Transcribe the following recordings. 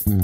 Muy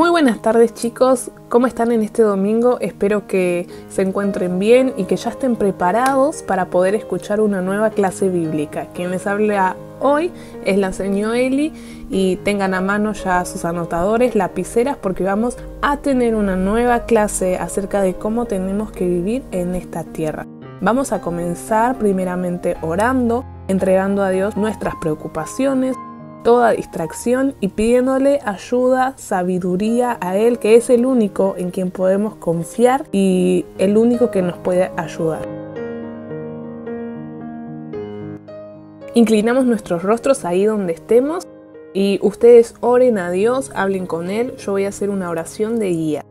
buenas tardes chicos, ¿cómo están en este domingo? Espero que se encuentren bien y que ya estén preparados para poder escuchar una nueva clase bíblica. Quien les habla hoy es la señora Eli y tengan a mano ya sus anotadores, lapiceras, porque vamos a tener una nueva clase acerca de cómo tenemos que vivir en esta tierra. Vamos a comenzar primeramente orando, entregando a Dios nuestras preocupaciones, toda distracción y pidiéndole ayuda, sabiduría a Él, que es el único en quien podemos confiar y el único que nos puede ayudar. Inclinamos nuestros rostros ahí donde estemos y ustedes oren a Dios, hablen con Él. Yo voy a hacer una oración de guía.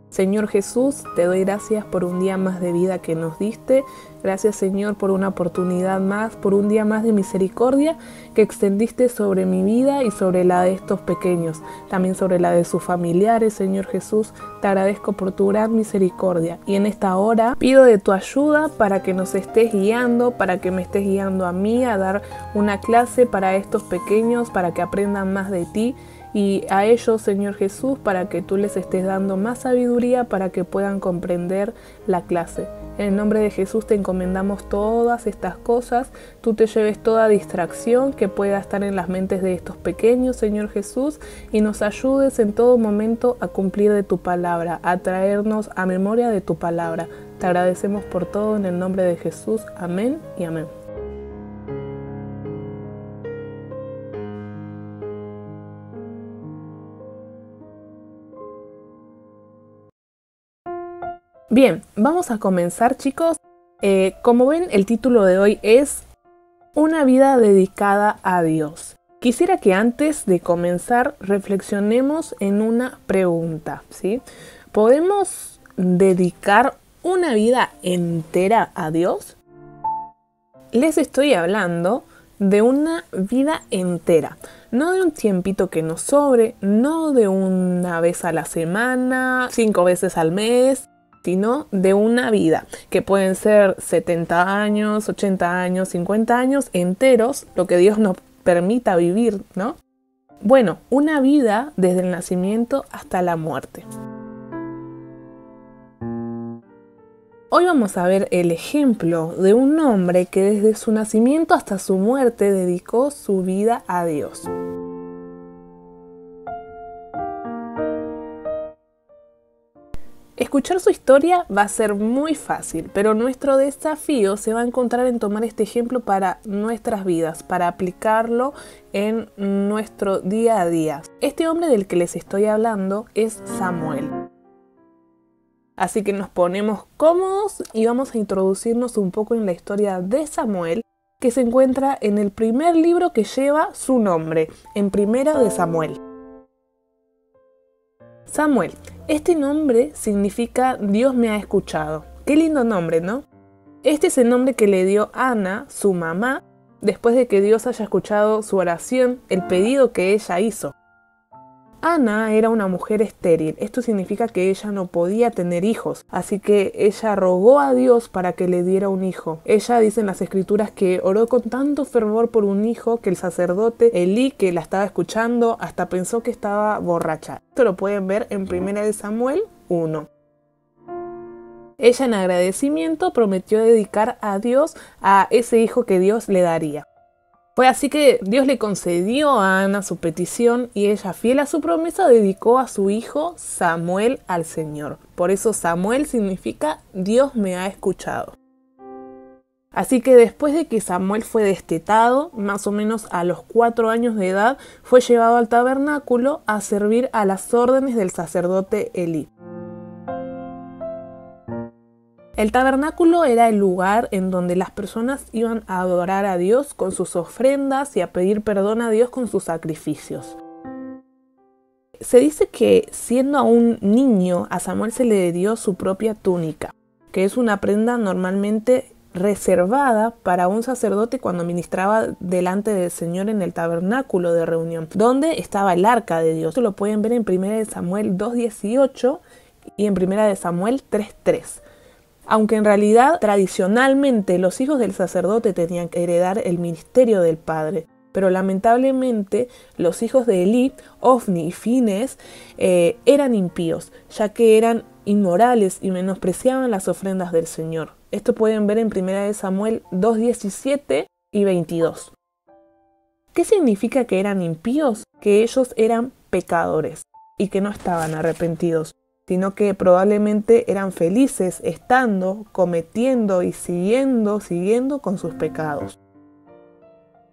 Señor Jesús, te doy gracias por un día más de vida que nos diste. Gracias, Señor, por una oportunidad más, por un día más de misericordia que extendiste sobre mi vida y sobre la de estos pequeños, también sobre la de sus familiares, Señor Jesús. Te agradezco por tu gran misericordia y en esta hora pido de tu ayuda para que nos estés guiando, para que me estés guiando a mí a dar una clase para estos pequeños, para que aprendan más de ti. Y a ellos, Señor Jesús, para que tú les estés dando más sabiduría para que puedan comprender la clase. En el nombre de Jesús te encomendamos todas estas cosas. Tú te lleves toda distracción que pueda estar en las mentes de estos pequeños, Señor Jesús, y nos ayudes en todo momento a cumplir de tu palabra, a traernos a memoria de tu palabra. Te agradecemos por todo en el nombre de Jesús. Amén y amén. Bien, vamos a comenzar chicos. Como ven, el título de hoy es Una vida dedicada a Dios. Quisiera que antes de comenzar reflexionemos en una pregunta, ¿sí? ¿Podemos dedicar una vida entera a Dios? Les estoy hablando de una vida entera, no de un tiempito que nos sobre, no de una vez a la semana, 5 veces al mes, sino de una vida, que pueden ser 70 años, 80 años, 50 años enteros, lo que Dios nos permita vivir, ¿no? Bueno, una vida desde el nacimiento hasta la muerte. Hoy vamos a ver el ejemplo de un hombre que desde su nacimiento hasta su muerte dedicó su vida a Dios. Escuchar su historia va a ser muy fácil, pero nuestro desafío se va a encontrar en tomar este ejemplo para nuestras vidas, para aplicarlo en nuestro día a día. Este hombre del que les estoy hablando es Samuel. Así que nos ponemos cómodos y vamos a introducirnos un poco en la historia de Samuel, que se encuentra en el primer libro que lleva su nombre, en Primera de Samuel. Samuel. Este nombre significa Dios me ha escuchado. Qué lindo nombre, ¿no? Este es el nombre que le dio Ana, su mamá, después de que Dios haya escuchado su oración, el pedido que ella hizo. Ana era una mujer estéril, esto significa que ella no podía tener hijos, así que ella rogó a Dios para que le diera un hijo. Ella dice en las escrituras que oró con tanto fervor por un hijo que el sacerdote Elí, que la estaba escuchando, hasta pensó que estaba borracha. Esto lo pueden ver en 1 Samuel 1. Ella en agradecimiento prometió dedicar a Dios a ese hijo que Dios le daría. Fue así que Dios le concedió a Ana su petición y ella, fiel a su promesa, dedicó a su hijo Samuel al Señor. Por eso Samuel significa Dios me ha escuchado. Así que después de que Samuel fue destetado, más o menos a los 4 años de edad, fue llevado al tabernáculo a servir a las órdenes del sacerdote Elí. El tabernáculo era el lugar en donde las personas iban a adorar a Dios con sus ofrendas y a pedir perdón a Dios con sus sacrificios. Se dice que siendo aún niño a Samuel se le dio su propia túnica, que es una prenda normalmente reservada para un sacerdote cuando ministraba delante del Señor en el tabernáculo de reunión, donde estaba el arca de Dios. Esto lo pueden ver en 1 Samuel 2:18 y en 1 Samuel 3:3. Aunque en realidad tradicionalmente los hijos del sacerdote tenían que heredar el ministerio del padre, pero lamentablemente los hijos de Elí, Ofni y Fines, eran impíos, ya que eran inmorales y menospreciaban las ofrendas del Señor. Esto pueden ver en 1 Samuel 2:17 y 22. ¿Qué significa que eran impíos? Que ellos eran pecadores y que no estaban arrepentidos, sino que probablemente eran felices estando, cometiendo y siguiendo con sus pecados.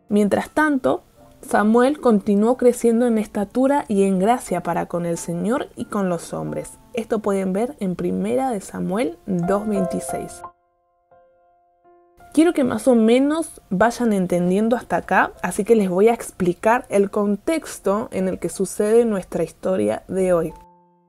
Mientras tanto, Samuel continuó creciendo en estatura y en gracia para con el Señor y con los hombres. Esto pueden ver en 1 Samuel 2:26. Quiero que más o menos vayan entendiendo hasta acá, así que les voy a explicar el contexto en el que sucede nuestra historia de hoy.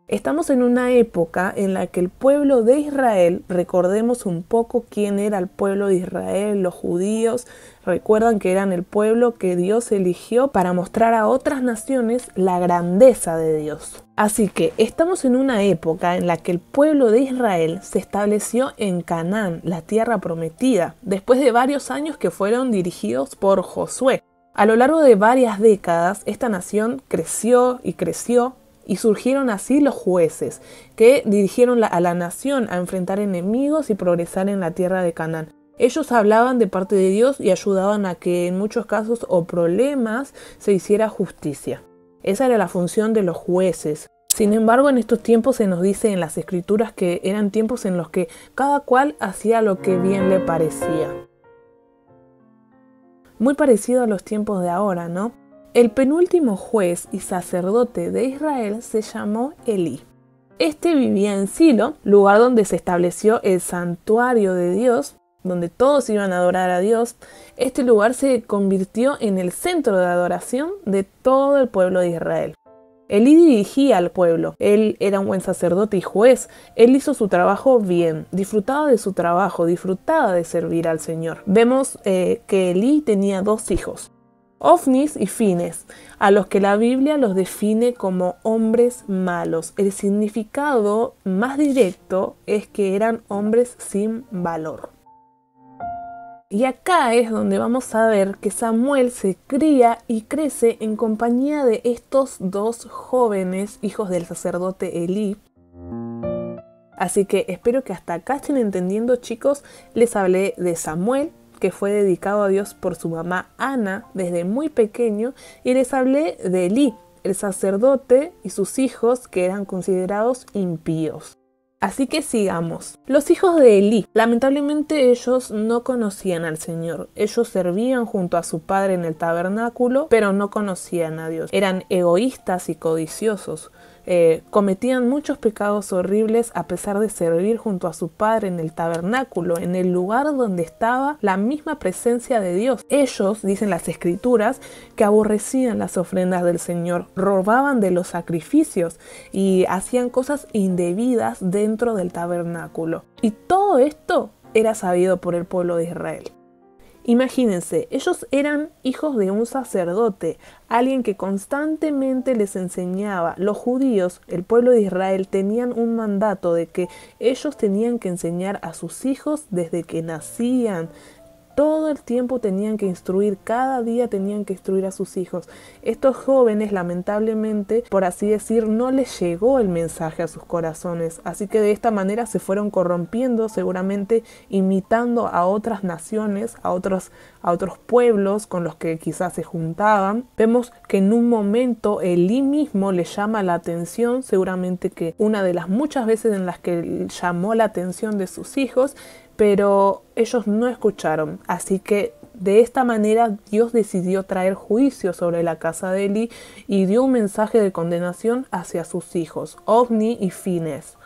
Estamos en una época en la que el pueblo de Israel, recordemos un poco quién era el pueblo de Israel, los judíos, recuerdan que eran el pueblo que Dios eligió para mostrar a otras naciones la grandeza de Dios. Así que estamos en una época en la que el pueblo de Israel se estableció en Canaán, la tierra prometida, después de varios años que fueron dirigidos por Josué. A lo largo de varias décadas, esta nación creció y creció, y surgieron así los jueces, que dirigieron a la nación a enfrentar enemigos y progresar en la tierra de Canaán. Ellos hablaban de parte de Dios y ayudaban a que en muchos casos o problemas se hiciera justicia. Esa era la función de los jueces. Sin embargo, en estos tiempos se nos dice en las Escrituras que eran tiempos en los que cada cual hacía lo que bien le parecía. Muy parecido a los tiempos de ahora, ¿no? El penúltimo juez y sacerdote de Israel se llamó Elí. Este vivía en Silo, lugar donde se estableció el santuario de Dios, donde todos iban a adorar a Dios. Este lugar se convirtió en el centro de adoración de todo el pueblo de Israel. Elí dirigía al pueblo, él era un buen sacerdote y juez, él hizo su trabajo bien, disfrutaba de su trabajo, disfrutaba de servir al Señor. Vemos que Elí tenía 2 hijos, Ofnis y Fines, a los que la Biblia los define como hombres malos. El significado más directo es que eran hombres sin valor. Y acá es donde vamos a ver que Samuel se cría y crece en compañía de estos 2 jóvenes hijos del sacerdote Elí. Así que espero que hasta acá estén entendiendo, chicos. Les hablé de Samuel, que fue dedicado a Dios por su mamá Ana desde muy pequeño, y les hablé de Elí, el sacerdote, y sus hijos que eran considerados impíos. Así que sigamos. Los hijos de Elí, lamentablemente ellos no conocían al Señor. Ellos servían junto a su padre en el tabernáculo, pero no conocían a Dios. Eran egoístas y codiciosos. Cometían muchos pecados horribles a pesar de servir junto a su padre en el tabernáculo, en el lugar donde estaba la misma presencia de Dios. Ellos, dicen las Escrituras, que aborrecían las ofrendas del Señor, robaban de los sacrificios y hacían cosas indebidas dentro del tabernáculo. Y todo esto era sabido por el pueblo de Israel. Imagínense, ellos eran hijos de un sacerdote, alguien que constantemente les enseñaba. Los judíos, el pueblo de Israel, tenían un mandato de que ellos tenían que enseñar a sus hijos desde que nacían. Todo el tiempo tenían que instruir, cada día tenían que instruir a sus hijos. Estos jóvenes, lamentablemente, por así decir, no les llegó el mensaje a sus corazones. Así que de esta manera se fueron corrompiendo, seguramente imitando a otras naciones, a otros pueblos con los que quizás se juntaban. Vemos que en un momento Elí mismo le llama la atención, seguramente que una de las muchas veces en las que llamó la atención de sus hijos, pero ellos no escucharon. Así que de esta manera Dios decidió traer juicio sobre la casa de Elí y dio un mensaje de condenación hacia sus hijos, Ofni y Fines.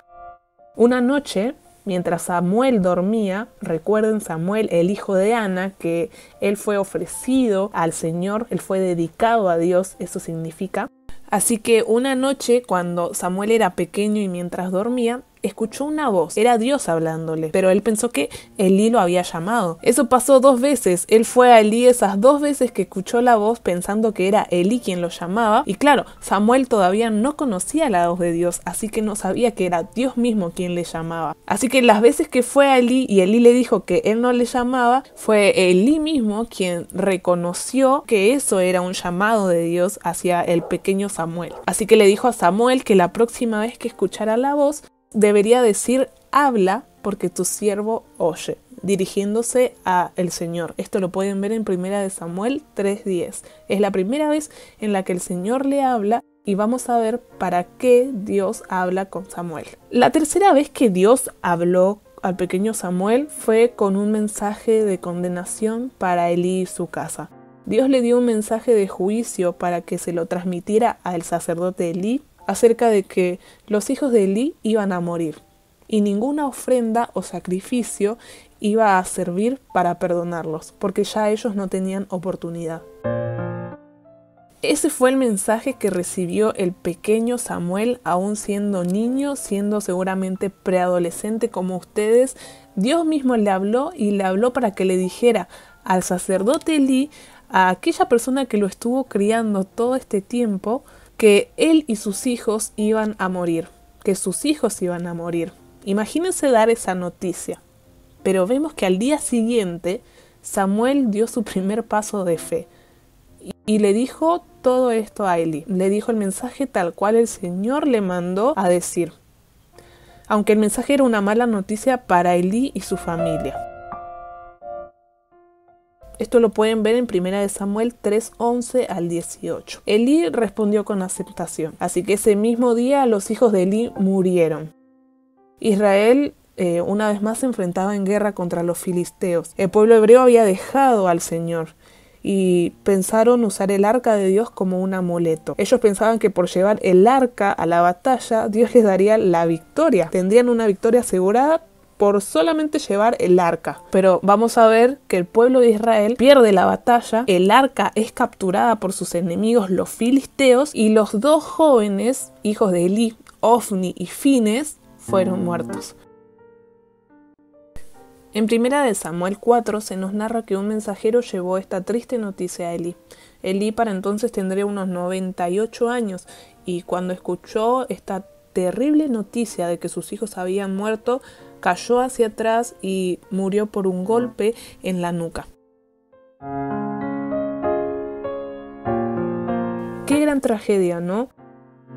Una noche, mientras Samuel dormía, recuerden Samuel, el hijo de Ana, que él fue ofrecido al Señor, él fue dedicado a Dios, eso significa. Así que una noche, cuando Samuel era pequeño y mientras dormía, escuchó una voz, era Dios hablándole, pero él pensó que Elí lo había llamado. Eso pasó 2 veces, él fue a Elí esas 2 veces que escuchó la voz pensando que era Elí quien lo llamaba, y claro, Samuel todavía no conocía la voz de Dios, así que no sabía que era Dios mismo quien le llamaba. Así que las veces que fue a Elí y Elí le dijo que él no le llamaba, fue Elí mismo quien reconoció que eso era un llamado de Dios hacia el pequeño Samuel. Así que le dijo a Samuel que la próxima vez que escuchara la voz, debería decir: habla porque tu siervo oye, dirigiéndose a el Señor. Esto lo pueden ver en 1 Samuel 3:10. Es la primera vez en la que el Señor le habla y vamos a ver para qué Dios habla con Samuel. La tercera vez que Dios habló al pequeño Samuel fue con un mensaje de condenación para Elí y su casa. Dios le dio un mensaje de juicio para que se lo transmitiera al sacerdote Elí acerca de que los hijos de Elí iban a morir y ninguna ofrenda o sacrificio iba a servir para perdonarlos, porque ya ellos no tenían oportunidad. Ese fue el mensaje que recibió el pequeño Samuel, aún siendo niño, siendo seguramente preadolescente como ustedes. Dios mismo le habló y le habló para que le dijera al sacerdote Elí, a aquella persona que lo estuvo criando todo este tiempo, que él y sus hijos iban a morir, que sus hijos iban a morir. Imagínense dar esa noticia. Pero vemos que al día siguiente Samuel dio su primer paso de fe y le dijo todo esto a Elí. Le dijo el mensaje tal cual el Señor le mandó a decir, aunque el mensaje era una mala noticia para Elí y su familia. Esto lo pueden ver en 1 Samuel 3:11 al 18. Elí respondió con aceptación. Así que ese mismo día los hijos de Elí murieron. Israel una vez más se enfrentaba en guerra contra los filisteos. El pueblo hebreo había dejado al Señor y pensaron usar el arca de Dios como un amuleto. Ellos pensaban que por llevar el arca a la batalla, Dios les daría la victoria. Tendrían una victoria asegurada por solamente llevar el arca. Pero vamos a ver que el pueblo de Israel pierde la batalla, el arca es capturada por sus enemigos los filisteos y los 2 jóvenes, hijos de Elí, Ofni y Fines, fueron muertos. En 1 Samuel 4 se nos narra que un mensajero llevó esta triste noticia a Elí. Elí para entonces tendría unos 98 años y cuando escuchó esta terrible noticia de que sus hijos habían muerto, cayó hacia atrás y murió por un golpe en la nuca. Qué gran tragedia, ¿no?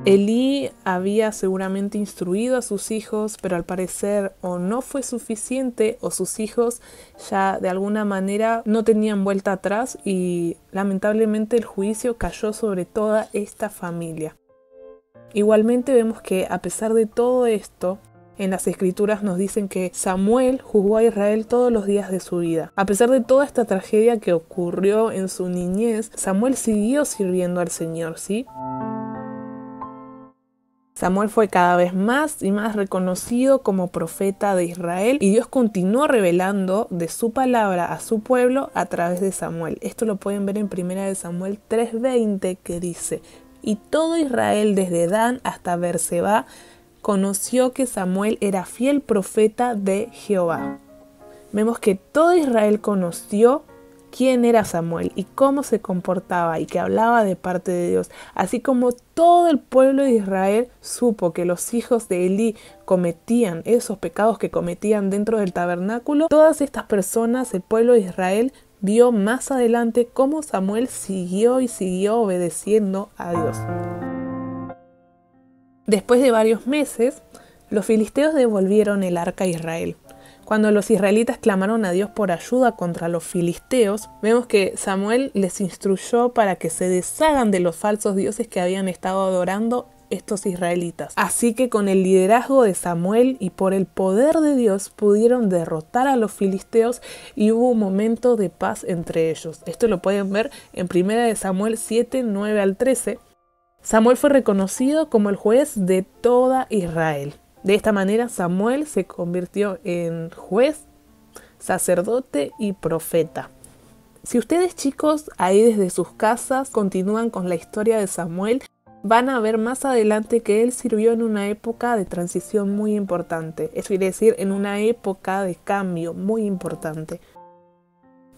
Elí había seguramente instruido a sus hijos, pero al parecer o no fue suficiente o sus hijos ya de alguna manera no tenían vuelta atrás y lamentablemente el juicio cayó sobre toda esta familia. Igualmente vemos que a pesar de todo esto, en las escrituras nos dicen que Samuel juzgó a Israel todos los días de su vida. A pesar de toda esta tragedia que ocurrió en su niñez, Samuel siguió sirviendo al Señor, ¿sí? Samuel fue cada vez más y más reconocido como profeta de Israel y Dios continuó revelando de su palabra a su pueblo a través de Samuel. Esto lo pueden ver en 1 Samuel 3:20 que dice: y todo Israel desde Dan hasta Berseba conoció que Samuel era fiel profeta de Jehová. Vemos que todo Israel conoció quién era Samuel y cómo se comportaba y que hablaba de parte de Dios, así como todo el pueblo de Israel supo que los hijos de Elí cometían esos pecados que cometían dentro del tabernáculo. Todas estas personas, el pueblo de Israel, vio más adelante cómo Samuel siguió y siguió obedeciendo a Dios. Después de varios meses, los filisteos devolvieron el arca a Israel. Cuando los israelitas clamaron a Dios por ayuda contra los filisteos, vemos que Samuel les instruyó para que se deshagan de los falsos dioses que habían estado adorando estos israelitas. Así que con el liderazgo de Samuel y por el poder de Dios pudieron derrotar a los filisteos y hubo un momento de paz entre ellos. Esto lo pueden ver en 1 Samuel 7, 9 al 13. Samuel fue reconocido como el juez de toda Israel. De esta manera Samuel se convirtió en juez, sacerdote y profeta. Si ustedes, chicos, ahí desde sus casas continúan con la historia de Samuel, van a ver más adelante que él sirvió en una época de transición muy importante. Eso quiere decir en una época de cambio muy importante.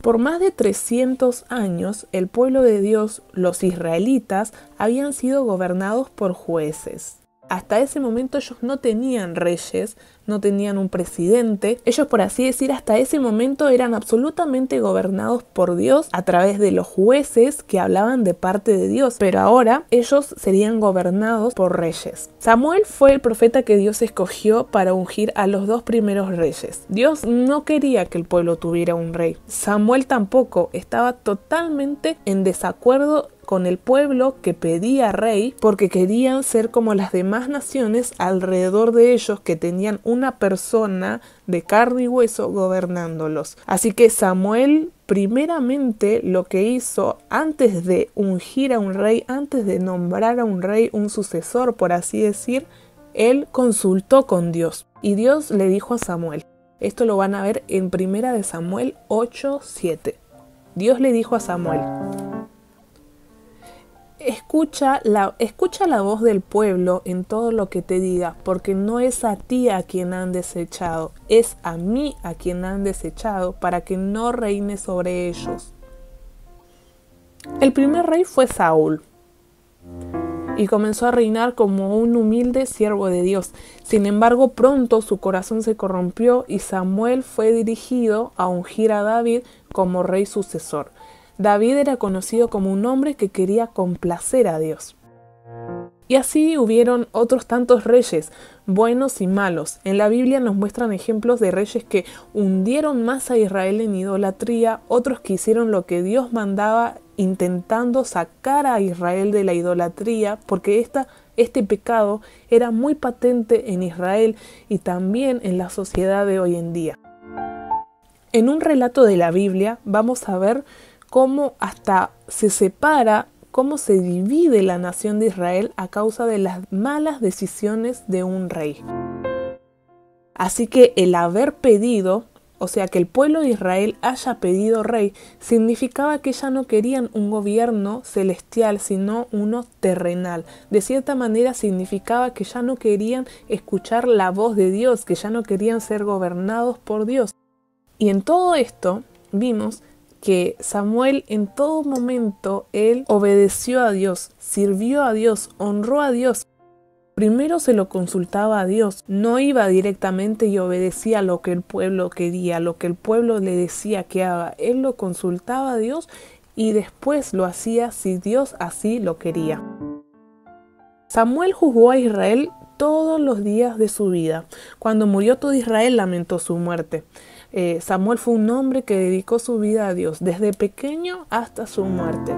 Por más de 300 años, el pueblo de Dios, los israelitas, habían sido gobernados por jueces. Hasta ese momento ellos no tenían reyes, no tenían un presidente. Ellos, por así decir, hasta ese momento eran absolutamente gobernados por Dios a través de los jueces que hablaban de parte de Dios. Pero ahora ellos serían gobernados por reyes. Samuel fue el profeta que Dios escogió para ungir a los 2 primeros reyes. Dios no quería que el pueblo tuviera un rey. Samuel tampoco, estaba totalmente en desacuerdo con el pueblo que pedía rey, porque querían ser como las demás naciones alrededor de ellos que tenían una persona de carne y hueso gobernándolos. Así que Samuel primeramente lo que hizo antes de ungir a un rey, antes de nombrar a un rey, un sucesor por así decir, él consultó con Dios y Dios le dijo a Samuel, esto lo van a ver en 1 Samuel 8:7. Dios le dijo a Samuel, Escucha la voz del pueblo en todo lo que te diga, porque no es a ti a quien han desechado, es a mí a quien han desechado, para que no reine sobre ellos. El primer rey fue Saúl, y comenzó a reinar como un humilde siervo de Dios. Sin embargo, pronto su corazón se corrompió y Samuel fue dirigido a ungir a David como rey sucesor. David era conocido como un hombre que quería complacer a Dios. Y así hubieron otros tantos reyes, buenos y malos. En la Biblia nos muestran ejemplos de reyes que hundieron más a Israel en idolatría, otros que hicieron lo que Dios mandaba intentando sacar a Israel de la idolatría, porque este pecado era muy patente en Israel y también en la sociedad de hoy en día. En un relato de la Biblia vamos a ver cómo hasta se separa, cómo se divide la nación de Israel a causa de las malas decisiones de un rey. Así que el haber pedido, o sea que el pueblo de Israel haya pedido rey, significaba que ya no querían un gobierno celestial, sino uno terrenal. De cierta manera significaba que ya no querían escuchar la voz de Dios, que ya no querían ser gobernados por Dios. Y en todo esto vimos que Samuel en todo momento él obedeció a Dios, sirvió a Dios, honró a Dios. Primero se lo consultaba a Dios, no iba directamente y obedecía lo que el pueblo quería, lo que el pueblo le decía que haga. Él lo consultaba a Dios y después lo hacía si Dios así lo quería. Samuel juzgó a Israel todos los días de su vida. Cuando murió todo Israel lamentó su muerte. Samuel fue un hombre que dedicó su vida a Dios, desde pequeño hasta su muerte.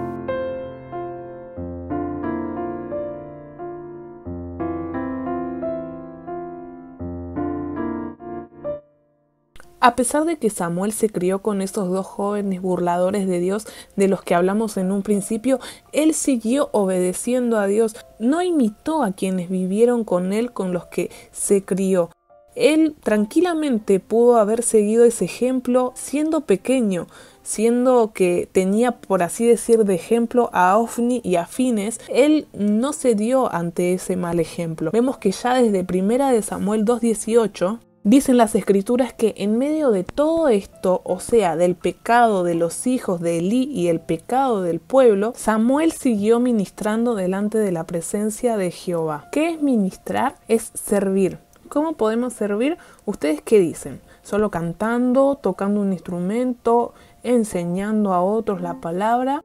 A pesar de que Samuel se crió con esos 2 jóvenes burladores de Dios de los que hablamos en un principio, él siguió obedeciendo a Dios, no imitó a quienes vivieron con él, con los que se crió. Él tranquilamente pudo haber seguido ese ejemplo siendo pequeño, siendo que tenía, por así decir, de ejemplo a Ofni y a Fines. Él no cedió ante ese mal ejemplo. Vemos que ya desde 1 Samuel 2:18 dicen las escrituras que en medio de todo esto, o sea, del pecado de los hijos de Elí y el pecado del pueblo, Samuel siguió ministrando delante de la presencia de Jehová. ¿Qué es ministrar? Es servir. ¿Cómo podemos servir? ¿Ustedes qué dicen? ¿Solo cantando, tocando un instrumento, enseñando a otros la palabra?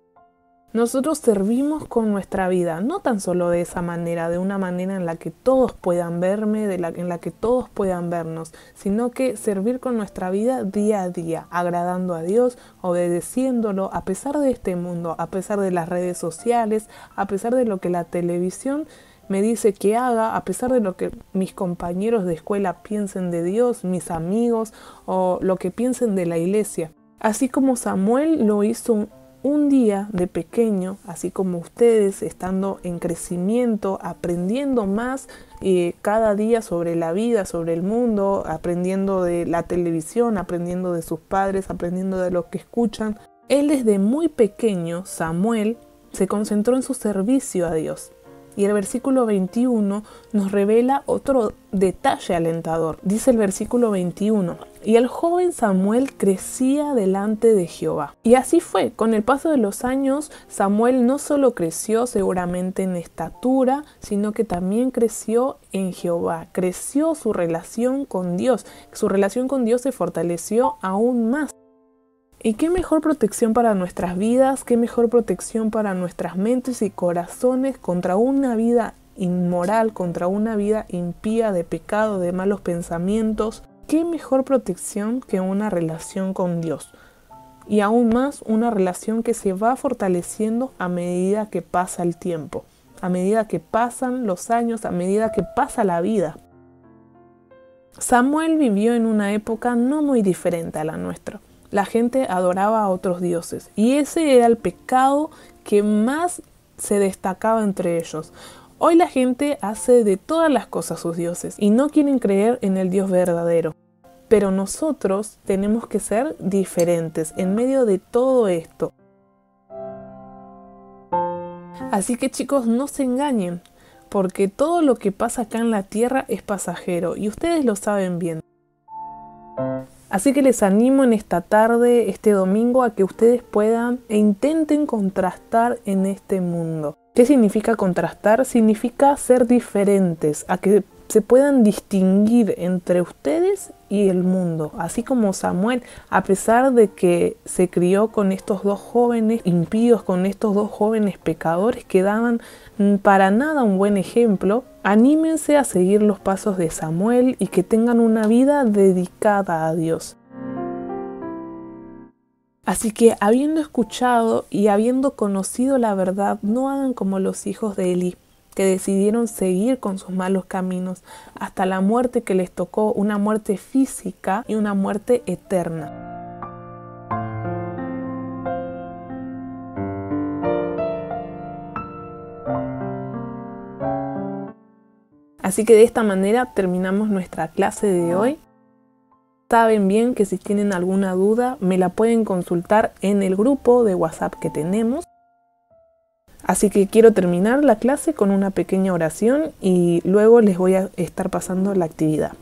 Nosotros servimos con nuestra vida, no tan solo de esa manera, de una manera en la que todos puedan verme, en la que todos puedan vernos, sino que servir con nuestra vida día a día, agradando a Dios, obedeciéndolo, a pesar de este mundo, a pesar de las redes sociales, a pesar de lo que la televisión me dice que haga, a pesar de lo que mis compañeros de escuela piensen de Dios, mis amigos o lo que piensen de la iglesia. Así como Samuel lo hizo un día de pequeño, así como ustedes estando en crecimiento, aprendiendo más cada día sobre la vida, sobre el mundo, aprendiendo de la televisión, aprendiendo de sus padres, aprendiendo de lo que escuchan. Él desde muy pequeño, Samuel, se concentró en su servicio a Dios. Y el versículo 21 nos revela otro detalle alentador. Dice el versículo 21: y el joven Samuel crecía delante de Jehová. Y así fue. Con el paso de los años, Samuel no solo creció seguramente en estatura, sino que también creció en Jehová. Creció su relación con Dios. Su relación con Dios se fortaleció aún más. ¿Y qué mejor protección para nuestras vidas? ¿Qué mejor protección para nuestras mentes y corazones contra una vida inmoral, contra una vida impía de pecado, de malos pensamientos? ¿Qué mejor protección que una relación con Dios? Y aún más, una relación que se va fortaleciendo a medida que pasa el tiempo, a medida que pasan los años, a medida que pasa la vida. Samuel vivió en una época no muy diferente a la nuestra. La gente adoraba a otros dioses y ese era el pecado que más se destacaba entre ellos. Hoy la gente hace de todas las cosas sus dioses y no quieren creer en el Dios verdadero. Pero nosotros tenemos que ser diferentes en medio de todo esto. Así que chicos, no se engañen, porque todo lo que pasa acá en la tierra es pasajero y ustedes lo saben bien. Así que les animo en esta tarde, este domingo, a que ustedes puedan e intenten contrastar en este mundo. ¿Qué significa contrastar? Significa ser diferentes, a que se puedan distinguir entre ustedes y el mundo. Así como Samuel, a pesar de que se crió con estos dos jóvenes impíos, con estos dos jóvenes pecadores que daban para nada un buen ejemplo, anímense a seguir los pasos de Samuel y que tengan una vida dedicada a Dios. Así que, habiendo escuchado y habiendo conocido la verdad, no hagan como los hijos de Elí, que decidieron seguir con sus malos caminos hasta la muerte que les tocó, una muerte física y una muerte eterna. Así que de esta manera terminamos nuestra clase de hoy. Saben bien que si tienen alguna duda me la pueden consultar en el grupo de WhatsApp que tenemos. Así que quiero terminar la clase con una pequeña oración y luego les voy a estar pasando la actividad.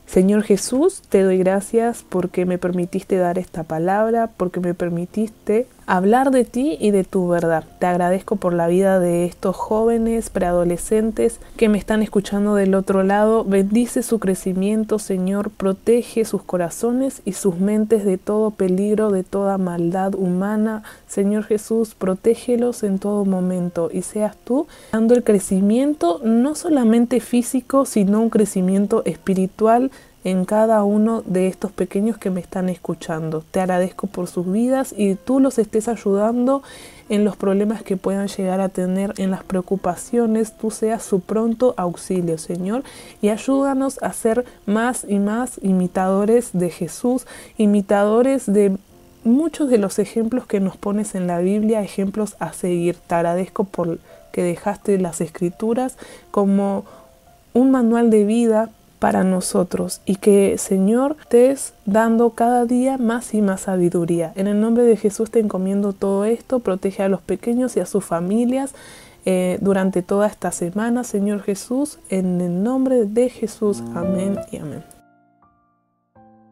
Señor Jesús, te doy gracias porque me permitiste dar esta palabra, porque me permitiste hablar de ti y de tu verdad. Te agradezco por la vida de estos jóvenes, preadolescentes que me están escuchando del otro lado. Bendice su crecimiento, Señor. Protege sus corazones y sus mentes de todo peligro, de toda maldad humana. Señor Jesús, protégelos en todo momento y seas tú dando el crecimiento no solamente físico, sino un crecimiento espiritual en cada uno de estos pequeños que me están escuchando. Te agradezco por sus vidas y tú los estés ayudando en los problemas que puedan llegar a tener, en las preocupaciones. Tú seas su pronto auxilio, Señor, y ayúdanos a ser más y más imitadores de Jesús, imitadores de muchos de los ejemplos que nos pones en la Biblia, ejemplos a seguir. Te agradezco por que dejaste las Escrituras como un manual de vida para nosotros y que, Señor, estés dando cada día más y más sabiduría. En el nombre de Jesús te encomiendo todo esto. Protege a los pequeños y a sus familias durante toda esta semana, Señor Jesús, en el nombre de Jesús. Amén y amén.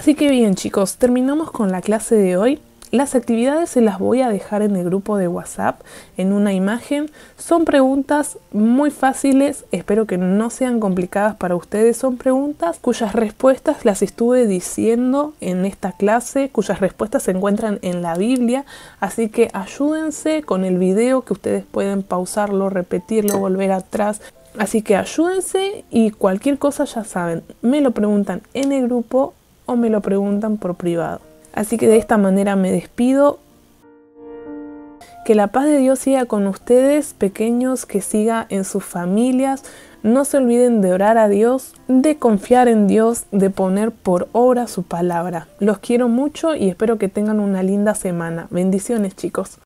Así que bien, chicos, terminamos con la clase de hoy. Las actividades se las voy a dejar en el grupo de WhatsApp en una imagen. Son preguntas muy fáciles, espero que no sean complicadas para ustedes. Son preguntas cuyas respuestas las estuve diciendo en esta clase, cuyas respuestas se encuentran en la Biblia. Así que ayúdense con el video, que ustedes pueden pausarlo, repetirlo, volver atrás. Así que ayúdense y cualquier cosa ya saben, me lo preguntan en el grupo o me lo preguntan por privado. Así que de esta manera me despido. Que la paz de Dios siga con ustedes, pequeños, que siga en sus familias. No se olviden de orar a Dios, de confiar en Dios, de poner por obra su palabra. Los quiero mucho y espero que tengan una linda semana. Bendiciones, chicos.